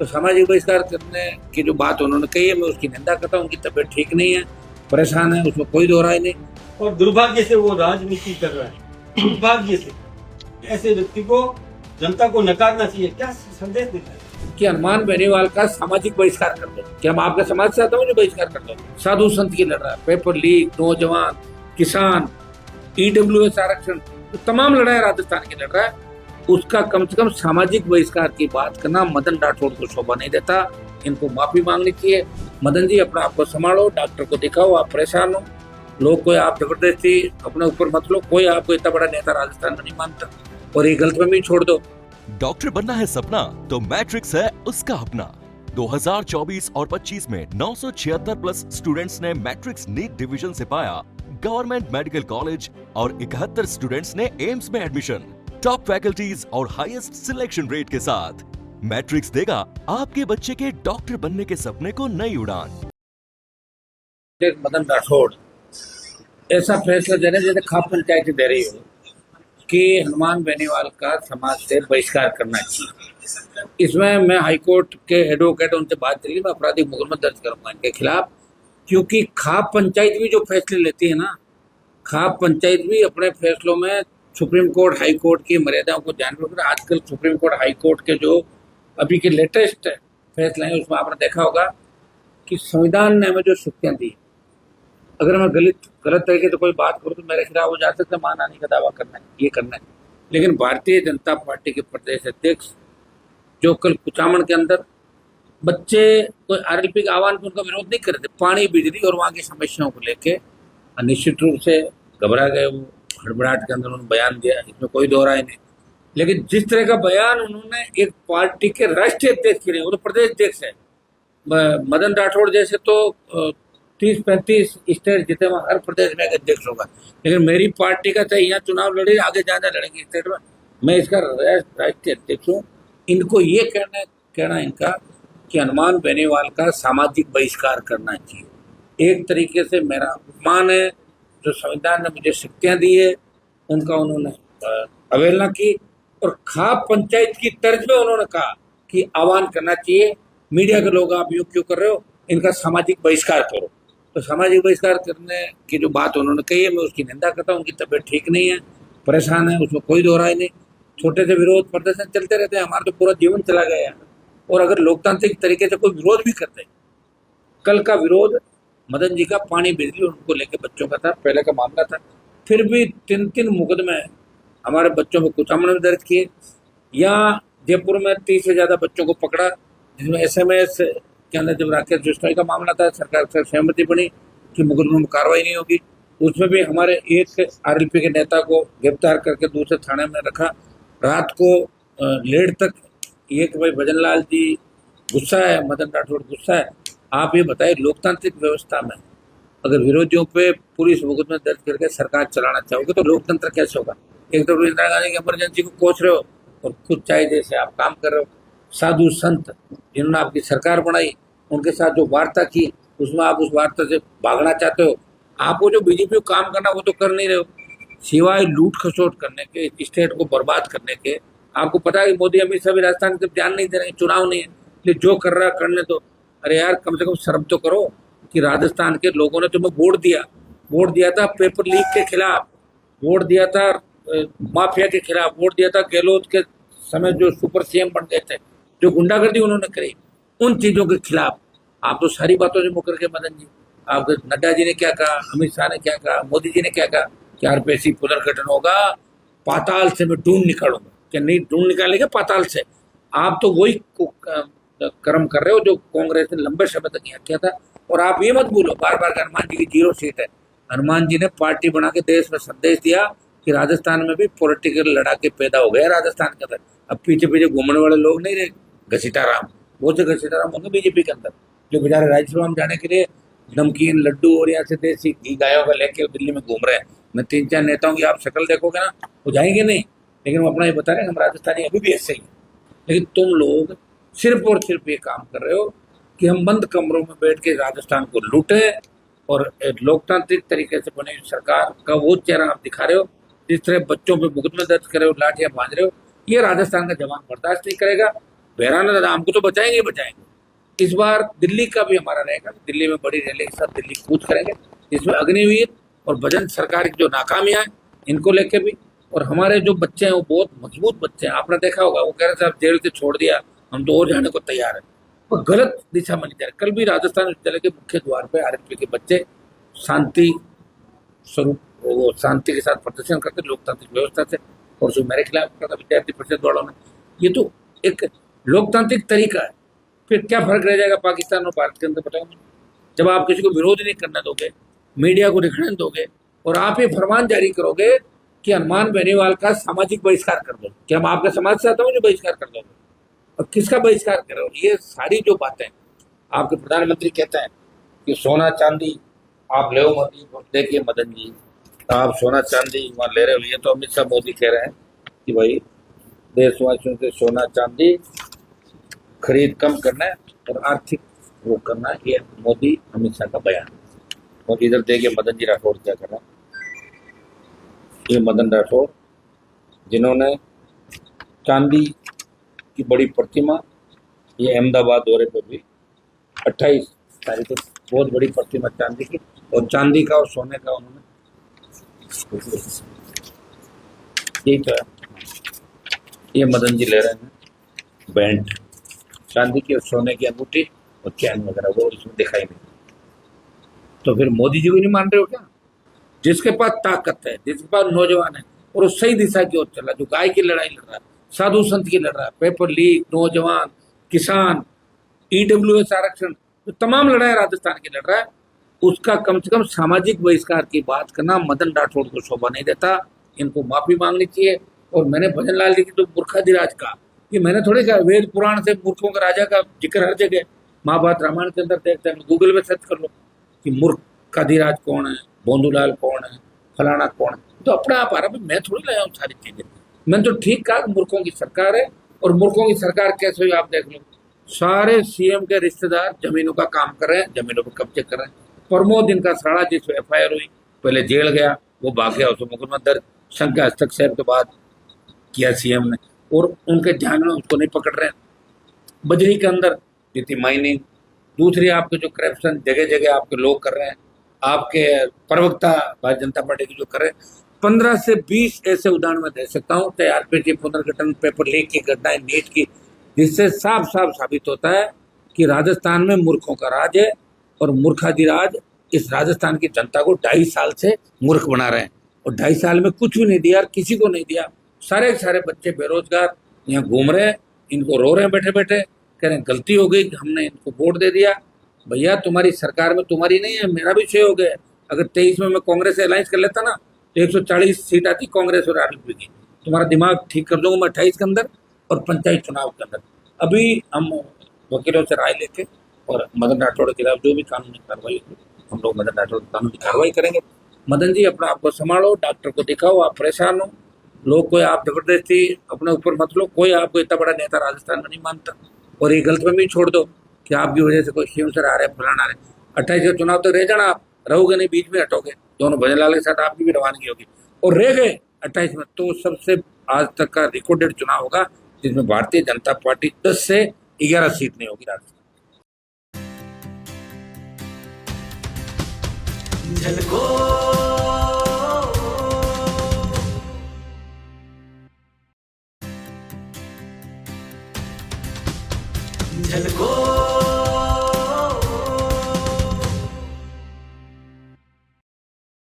तो सामाजिक बहिष्कार करने की जो बात उन्होंने कही है मैं उसकी निंदा करता हूँ। उनकी तबीयत ठीक नहीं है, परेशान है, उसमें कोई दो राय नहीं। और दुर्भाग्य से वो राजनीति कर रहा है। दुर्भाग्य से ऐसे व्यक्ति को जनता को नकारना चाहिए। क्या संदेश देता है कि हनुमान बेनीवाल का सामाजिक बहिष्कार कर दो। कि हम आपके समाज से आते हो जो बहिष्कार कर दो। साधु संत की लड़ रहा है, पेपर लीक, नौजवान, किसान, ईडब्ल्यूएस आरक्षण, तो तमाम लड़ाई राजस्थान की लड़ रहा है। उसका कम से कम सामाजिक बहिष्कार की बात करना मदन राठौड़ को शोभा नहीं देता। इनको माफी मांगनी चाहिए। मदन जी, अपना आपको संभालो, डॉक्टर को दिखाओ, आप परेशान हो। लोग कोई आप जबरदस्ती अपने ऊपर मत लो। कोई आपको इतना बड़ा नेता राजस्थान में नहीं मानता, और ये गलतफहमी छोड़ दो। डॉक्टर बनना है सपना तो मैट्रिक्स है उसका अपना। 2024 और 25 में 976 प्लस स्टूडेंट्स ने मैट्रिक्स नीट डिवीजन से पाया गवर्नमेंट मेडिकल कॉलेज और 71 स्टूडेंट्स ने एम्स में एडमिशन। टॉप फैकल्टीज और हाईएस्ट सिलेक्शन रेट के साथ मैट्रिक्स देगा आपके बच्चे के डॉक्टर बनने के सपने को नई उड़ान। मदन राठौड़ ऐसा फैसला दे रहे जैसे खाप पंचायत दे रही हो कि हनुमान बेनीवाल का समाज से बहिष्कार करना चाहिए। इसमें मैं हाईकोर्ट के एडवोकेट उनसे बात करी, मैं आपराधिक मुकदमा दर्ज करूंगा इनके खिलाफ। क्योंकि खाप पंचायत भी जो फैसले लेती है ना, खाप पंचायत भी अपने फैसलों में सुप्रीम कोर्ट, हाई कोर्ट की मर्यादाओं को ध्यान में रखकर आजकल सुप्रीम कोर्ट, हाई कोर्ट के जो अभी के लेटेस्ट फैसले हैं उसमें आपने देखा होगा कि संविधान ने हमें जो शक्तियां दी, अगर मैं गलत तरीके से कोई बात करूँ तो मेरे खिलाफ हो जा सकता है, मानहानि का दावा करना है, ये करना है। लेकिन भारतीय जनता पार्टी के प्रदेश अध्यक्ष जो कल कुचामन के अंदर बच्चे कोई आरएलपी का आह्वान, उनका विरोध नहीं कर रहे थे, पानी, बिजली और वहाँ की समस्याओं को लेके निश्चित रूप से घबरा गए। वो हड़बड़ाहट के अंदर उन्होंने बयान दिया, इसमें कोई दो राय नहीं। लेकिन जिस तरह का बयान उन्होंने एक पार्टी के राष्ट्रीय अध्यक्ष के लिए, वो तो प्रदेश अध्यक्ष है, मदन राठौड़ जैसे तो 30-35 स्टेट जीते, वहाँ हर प्रदेश में एक अध्यक्ष होगा। लेकिन मेरी पार्टी का चाहे यहाँ चुनाव लड़े, आगे जाना लड़ेंगे स्टेट में, मैं इसका राष्ट्रीय अध्यक्ष हूँ। इनको ये कहना इनका कि हनुमान बेनीवाल का सामाजिक बहिष्कार करना चाहिए। एक तरीके से मेरा अपमान है। जो संविधान ने मुझे शक्तियां दी है उनका उन्होंने अवहेलना की, और खाप पंचायत की तर्ज में उन्होंने कहा कि आह्वान करना चाहिए, मीडिया के लोग आप यूं क्यों कर रहे हो, इनका सामाजिक बहिष्कार करो। तो सामाजिक बहिष्कार करने की जो बात उन्होंने कही है मैं उसकी निंदा करता हूँ। उनकी तबीयत ठीक नहीं है, परेशान है, उसमें कोई दो राय नहीं। छोटे से विरोध प्रदर्शन चलते रहते हैं, हमारा तो पूरा जीवन चला गया है। और अगर लोकतांत्रिक तरीके से कोई विरोध भी करते हैं, कल का विरोध मदन जी का पानी, बिजली उनको लेके बच्चों का था, पहले का मामला था, फिर भी 3 मुकदमे हमारे बच्चों में कुचामन में दर्ज किए। या जयपुर में 30 से ज्यादा बच्चों को पकड़ा, जिसमें एसएमएस के अंदर जब राकेश जोशी का मामला था, सरकार से सहमति बनी कि मुकदमे में कार्रवाई नहीं होगी। उसमें भी हमारे एक आरएलपी के नेता को गिरफ्तार करके दूसरे थाने में रखा। रात को लेट तक ये कि भाई भजन लाल जी गुस्सा है, मदन राठौड़ गुस्सा है। आप ये बताइए, लोकतांत्रिक व्यवस्था में अगर विरोधियों पे पुलिस मुकदमे दर्ज करके सरकार चलाना चाहोगे तो लोकतंत्र कैसे होगा? एक तो इंदिरा गांधी की इमरजेंसी को कोच रहे हो और खुद चाहे जैसे आप काम कर रहे हो। साधु संत जिन्होंने आपकी सरकार बनाई, उनके साथ जो वार्ता की, उसमें आप उस वार्ता से भागना चाहते हो। आपको जो बीजेपी को काम करना वो तो कर नहीं रहे हो, सिवाय लूट खसोट करने के, स्टेट को बर्बाद करने के। आपको पता है कि मोदी अमित शाह भी राजस्थान के ध्यान नहीं दे रहे, चुनाव नहीं है, इसलिए जो कर रहा है करने दो। अरे यार, कम से कम शर्म तो करो कि राजस्थान के लोगों ने तुम्हें वोट दिया था पेपर लीक के खिलाफ, वोट दिया था माफिया के खिलाफ, वोट दिया था गहलोत के समय जो सुपर सीएम बन गए थे, जो गुंडागर्दी उन्होंने करी, उन चीजों के खिलाफ। आप तो सारी बातों से मुकर के मदन जी, आप नड्डा जी ने क्या कहा, अमित शाह ने क्या कहा, मोदी जी ने क्या कहा कि आरपीसी पुनर्गठन होगा, पाताल से मैं ढूंढ निकालूंगा। क्या नहीं ढूंढ निकालेंगे पाताल से? आप तो वही कर्म कर रहे हो जो कांग्रेस ने लंबे समय तक यहाँ किया था। और आप ये मत भूलो बार बार हनुमान जी की 0 सीट है। हनुमान जी ने पार्टी बना के देश में संदेश दिया कि राजस्थान में भी पॉलिटिकल लड़ाके पैदा हो गए राजस्थान के अंदर। अब पीछे पीछे घूमने वाले लोग नहीं रहे, घसीटाराम, वो से घसीटाराम होंगे बीजेपी के अंदर, जो बेचारे राज्यसभा में जाने के लिए नमकीन, लड्डू और यहाँ से देसी घी गायों का लेके दिल्ली में घूम रहे हैं। मैं 3-4 नेताओं की आप शक्ल देखोगे ना, वो जाएंगे नहीं, लेकिन वो अपना ये बता रहे हैं हम राजस्थानी अभी भी ऐसे ही। लेकिन तुम लोग सिर्फ और सिर्फ ये काम कर रहे हो कि हम बंद कमरों में बैठ के राजस्थान को लूटे, और लोकतांत्रिक तरीके से बनी सरकार का वो चेहरा आप दिखा रहे हो। जिस तरह बच्चों पे मुकदमे दर्ज कर रहे हो, लाठियां बांध रहे हो, ये राजस्थान का जवान बर्दाश्त नहीं करेगा। बहराना दादा हमको तो बचाएंगे ही बचाएंगे। इस बार दिल्ली का भी हमारा रहेगा, दिल्ली में बड़ी रैली के साथ दिल्ली कूच करेंगे, इसमें अग्निवीर और भजन सरकार की जो नाकामियां हैं इनको लेके भी, और हमारे जो बच्चे हैं वो बहुत मजबूत बच्चे हैं। आपने देखा होगा वो कह रहे थे आप जेल से छोड़ दिया, हम तो और जाने को तैयार है, वो गलत दिशा में नहीं जा रहे। कल भी राजस्थान विश्वविद्यालय के मुख्य द्वार पे आरएसपी के बच्चे शांति स्वरूप वो शांति के साथ प्रदर्शन करते लोकतांत्रिक व्यवस्था से, और जो मेरे खिलाफ करता विद्यार्थी परिषद वालों ने, ये तो एक लोकतांत्रिक तरीका है। फिर क्या फर्क रह जाएगा पाकिस्तान और भारत के अंदर, बताओ। जब आप किसी को विरोध नहीं करने दोगे, मीडिया को दिखाने दोगे, और आप ये फरमान जारी करोगे कि हनुमान बेनीवाल का सामाजिक बहिष्कार कर दो, कि हम आपके समाज से आता हूँ जो बहिष्कार कर दोगे, और किसका बहिष्कार करो। ये सारी जो बातें आपके प्रधानमंत्री कहते हैं कि सोना चांदी आप ले मत, देखिए मदन जी आप सोना चांदी वहाँ ले रहे हो, ये तो अमित शाह मोदी कह रहे हैं कि भाई देशवासियों से सोना चांदी खरीद कम करना है और आर्थिक वो करना है, ये मोदी अमित शाह का बयान। और इधर देखिए मदन जी राठौड़ क्या कर रहे हैं, ये मदन राठौड़ जिन्होंने चांदी की बड़ी प्रतिमा, ये अहमदाबाद दौरे पर भी 28 तारीख को बहुत बड़ी प्रतिमा चांदी की, और चांदी का और सोने का उन्होंने यही तो है। ये मदन जी ले रहे हैं बैंड चांदी की और सोने की अंगूठी और चैन वगैरह, वो इसमें दिखाई नहीं। तो फिर मोदी जी को नहीं मान रहे हो क्या? जिसके पास ताकत है, जिसके पास नौजवान है और वो सही दिशा की ओर चला, जो गाय की लड़ाई लड़ रहा है, साधु संत की लड़ रहा है, पेपर लीक, नौजवान, किसान, ईडब्ल्यूएस आरक्षण, जो तमाम लड़ाई राजस्थान की लड़ रहा है, उसका कम से कम सामाजिक बहिष्कार की बात करना मदन राठौड़ को शोभा नहीं देता। इनको माफी मांगनी चाहिए। और मैंने भजन लाल जी की तो मूर्खाधिराज का, ये मैंने थोड़ी कहा, वेद पुराण से मूर्खों का राजा का जिक्र हर जगह, महाभारत रामायण के अंदर देखते हैं, गूगल में सर्च कर लो कि मूर्खाधिराज कौन है, बोंदूलाल कौन है, फलाना कौन है, तो अपने आप आ रहा है। मैं थोड़ी लाया हूँ सारी चीजें, मैंने तो ठीक कहा मूर्खों की सरकार है। और मूर्खों की सरकार कैसे हुई आप देख लो, सारे सीएम के रिश्तेदार जमीनों का काम कर रहे हैं, जमीनों पर कब्जे कर रहे हैं। प्रमोद इनका साड़ा जिस FIR हुई, पहले जेल गया, वो भाग गया, उसको मुकदमा दर्ज संख्या हस्तक्षेप के बाद किया सीएम ने, और उनके ध्यान में उसको नहीं पकड़ रहे हैं। बजरी के अंदर जितनी माइनिंग, दूसरी आपके जो करप्शन जगह जगह आपके लोग कर रहे हैं, आपके प्रवक्ता भारतीय जनता पार्टी के जो कर रहे हैं, 15 से 20 ऐसे उदाहरण मैं दे सकता हूँ, चाहे आरपीटी पुनर्गठन, पेपर लीक की घटनाएं, नीट की, जिससे साफ साफ साबित होता है कि राजस्थान में मूर्खों का राज है। और मूर्खाधिराज इस राजस्थान की जनता को 2.5 साल से मूर्ख बना रहे हैं, और 2.5 साल में कुछ भी नहीं दिया, किसी को नहीं दिया। सारे सारे बच्चे बेरोजगार यहाँ घूम रहे हैं, इनको रो रहे हैं बैठे बैठे, कह रहे हैं गलती हो गई, हमने इनको वोट दे दिया। भैया तुम्हारी सरकार में तुम्हारी नहीं है, मेरा भी 6 हो गया। अगर 23 में मैं कांग्रेस से अलायंस कर लेता ना, तो 140 सीट आती कांग्रेस और आरएलपी की। तुम्हारा दिमाग ठीक कर दूंगा मैं 28 के अंदर और पंचायत चुनाव के अंदर। अभी हम वकीलों से राय लेके और मदन राठौड़ के खिलाफ जो भी कानूनी कार्रवाई होगी, हम लोग मदन राठौड़ की कानूनी कार्रवाई करेंगे। मदन जी अपना आपको संभालो, डॉक्टर को दिखाओ, आप परेशान हो, लोग कोई आप जबरदस्ती अपने ऊपर मत लो, कोई आपको इतना बड़ा नेता राजस्थान में नहीं मानता। और ये गलतफहमी छोड़ दो कि आपकी वजह से कोई शिव सर आ रहे हैं, फलाना आ रहे हैं। 28 के चुनाव तक रह जाना, आप रहोगे नहीं, बीच में हटोगे, दोनों भजन लाल के साथ आपकी भी रवानगी होगी, और रह गए 28 में, तो सबसे आज तक का रिकॉर्डेड चुनाव होगा जिसमें भारतीय जनता पार्टी 10 से 11 सीट नहीं होगी राजस्थान। झलको